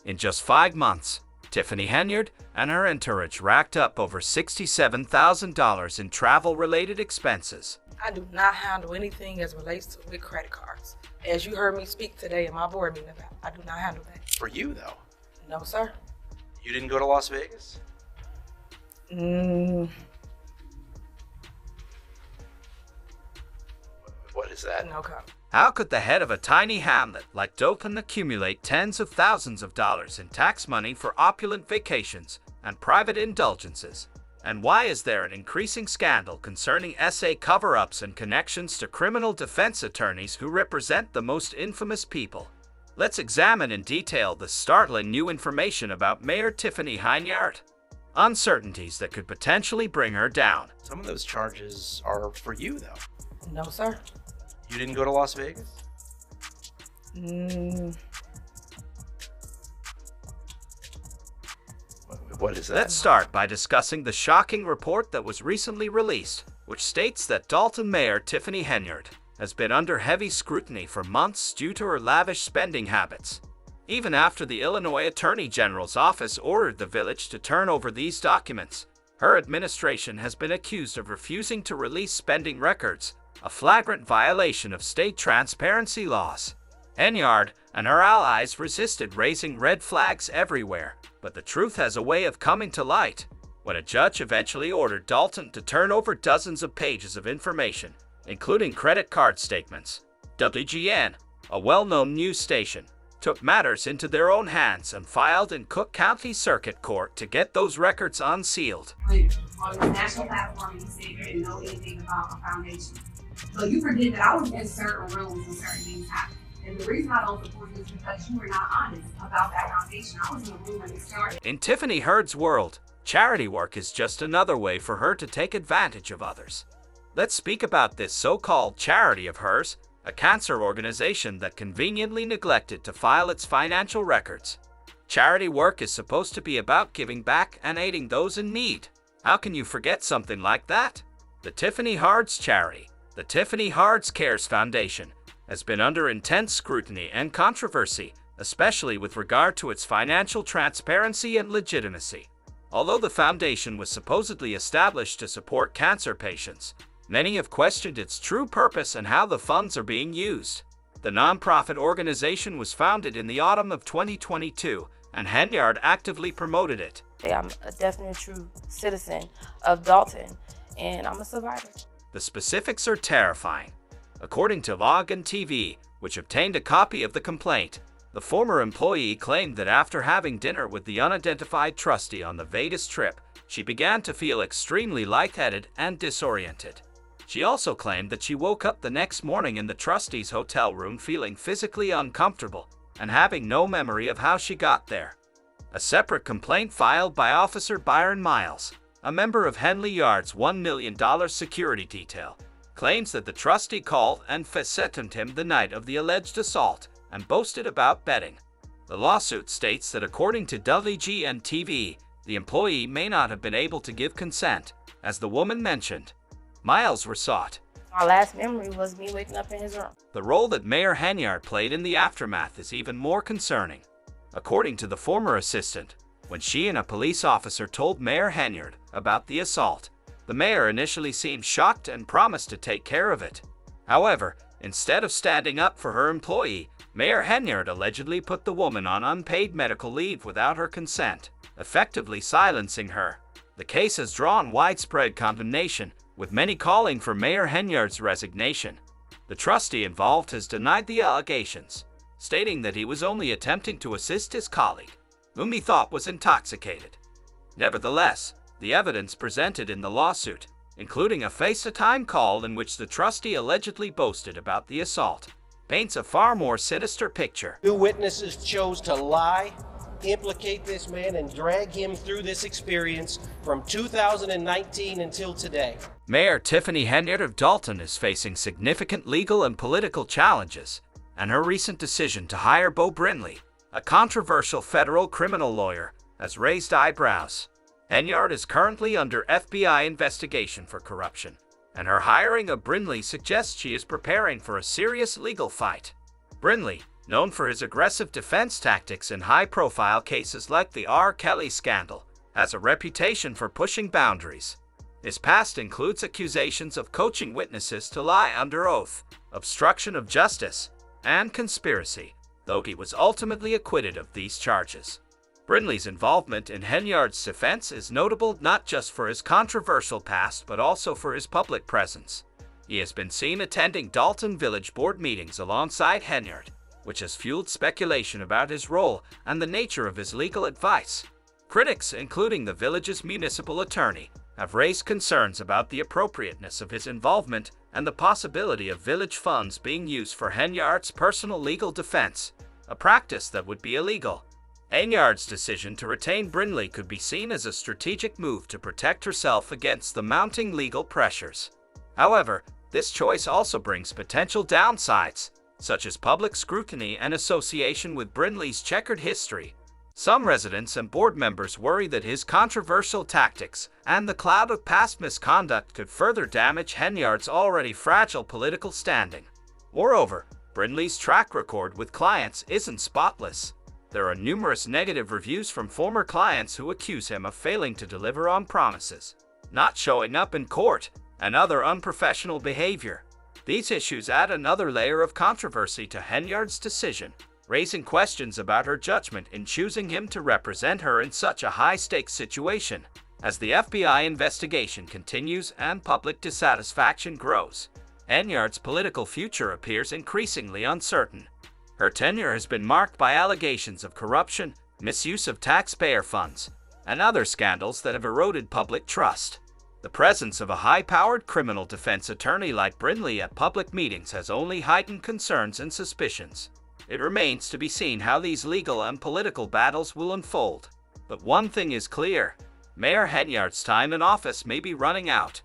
In just 5 months, Tiffany Henyard and her entourage racked up over $67,000 in travel-related expenses. I do not handle anything as relates to with credit cards. As you heard me speak today in my board meeting about, I do not handle that. For you, though? No, sir. You didn't go to Las Vegas? What is that? No comment. How could the head of a tiny hamlet like Dothan accumulate tens of thousands of dollars in tax money for opulent vacations and private indulgences? And why is there an increasing scandal concerning SA cover-ups and connections to criminal defense attorneys who represent the most infamous people? Let's examine in detail the startling new information about Mayor Tiffany Henyard. Uncertainties that could potentially bring her down. Some of those charges are for you, though. No, sir. You didn't go to Las Vegas? What is that? Let's start by discussing the shocking report that was recently released, which states that Dalton Mayor Tiffany Henyard has been under heavy scrutiny for months due to her lavish spending habits. Even after the Illinois Attorney General's office ordered the village to turn over these documents, her administration has been accused of refusing to release spending records, a flagrant violation of state transparency laws. Henyard and her allies resisted, raising red flags everywhere, but the truth has a way of coming to light when a judge eventually ordered Dalton to turn over dozens of pages of information, including credit card statements. WGN, a well-known news station, took matters into their own hands and filed in Cook County Circuit Court to get those records unsealed. On the national platform, you said you didn't know anything about a foundation. So you forget that I was in certain rooms when certain things happened. And the reason I don't support you is because you were not honest about that foundation. I was in the room when it started. In Tiffany Henyard's world, charity work is just another way for her to take advantage of others. Let's speak about this so-called charity of hers, a cancer organization that conveniently neglected to file its financial records. Charity work is supposed to be about giving back and aiding those in need. How can you forget something like that? The Tiffany Henyard's charity, the Tiffany Henyard Cares Foundation, has been under intense scrutiny and controversy, especially with regard to its financial transparency and legitimacy. Although the foundation was supposedly established to support cancer patients, many have questioned its true purpose and how the funds are being used. The nonprofit organization was founded in the autumn of 2022, and Henyard actively promoted it. I'm a definite true citizen of Dalton, and I'm a survivor. The specifics are terrifying. According to Logan TV, which obtained a copy of the complaint, the former employee claimed that after having dinner with the unidentified trustee on the Vegas trip, she began to feel extremely lightheaded and disoriented. She also claimed that she woke up the next morning in the trustee's hotel room feeling physically uncomfortable and having no memory of how she got there. A separate complaint filed by Officer Byron Miles, a member of Henyard's $1 million security detail, claims that the trustee called and FaceTimed him the night of the alleged assault and boasted about betting. The lawsuit states that according to WGN-TV, the employee may not have been able to give consent, as the woman mentioned. Miles were sought. My last memory was me waking up in his room. The role that Mayor Henyard played in the aftermath is even more concerning. According to the former assistant, when she and a police officer told Mayor Henyard about the assault, the mayor initially seemed shocked and promised to take care of it. However, instead of standing up for her employee, Mayor Henyard allegedly put the woman on unpaid medical leave without her consent, effectively silencing her. The case has drawn widespread condemnation, with many calling for Mayor Henyard's resignation. The trustee involved has denied the allegations, stating that he was only attempting to assist his colleague, whom he thought was intoxicated. Nevertheless, the evidence presented in the lawsuit, including a FaceTime call in which the trustee allegedly boasted about the assault, paints a far more sinister picture. Two witnesses chose to lie, implicate this man, and drag him through this experience from 2019 until today. Mayor Tiffany Henyard of Dalton is facing significant legal and political challenges, and her recent decision to hire Bo Brindley, a controversial federal criminal lawyer, has raised eyebrows. Henyard is currently under FBI investigation for corruption, and her hiring of Brindley suggests she is preparing for a serious legal fight. Brindley, Known for his aggressive defense tactics in high-profile cases like the R. Kelly scandal, has a reputation for pushing boundaries. His past includes accusations of coaching witnesses to lie under oath, obstruction of justice, and conspiracy, though he was ultimately acquitted of these charges. Brindley's involvement in Henyard's defense is notable not just for his controversial past but also for his public presence. He has been seen attending Dalton Village board meetings alongside Henyard, which has fueled speculation about his role and the nature of his legal advice. Critics, including the village's municipal attorney, have raised concerns about the appropriateness of his involvement and the possibility of village funds being used for Henyard's personal legal defense, a practice that would be illegal. Henyard's decision to retain Brindley could be seen as a strategic move to protect herself against the mounting legal pressures. However, this choice also brings potential downsides, such as public scrutiny and association with Brindley's checkered history. Some residents and board members worry that his controversial tactics and the cloud of past misconduct could further damage Henyard's already fragile political standing. Moreover, Brindley's track record with clients isn't spotless. There are numerous negative reviews from former clients who accuse him of failing to deliver on promises, not showing up in court, and other unprofessional behavior. These issues add another layer of controversy to Henyard's decision, raising questions about her judgment in choosing him to represent her in such a high-stakes situation. As the FBI investigation continues and public dissatisfaction grows, Henyard's political future appears increasingly uncertain. Her tenure has been marked by allegations of corruption, misuse of taxpayer funds, and other scandals that have eroded public trust. The presence of a high-powered criminal defense attorney like Brindley at public meetings has only heightened concerns and suspicions. It remains to be seen how these legal and political battles will unfold. But one thing is clear: Mayor Henyard's time in office may be running out.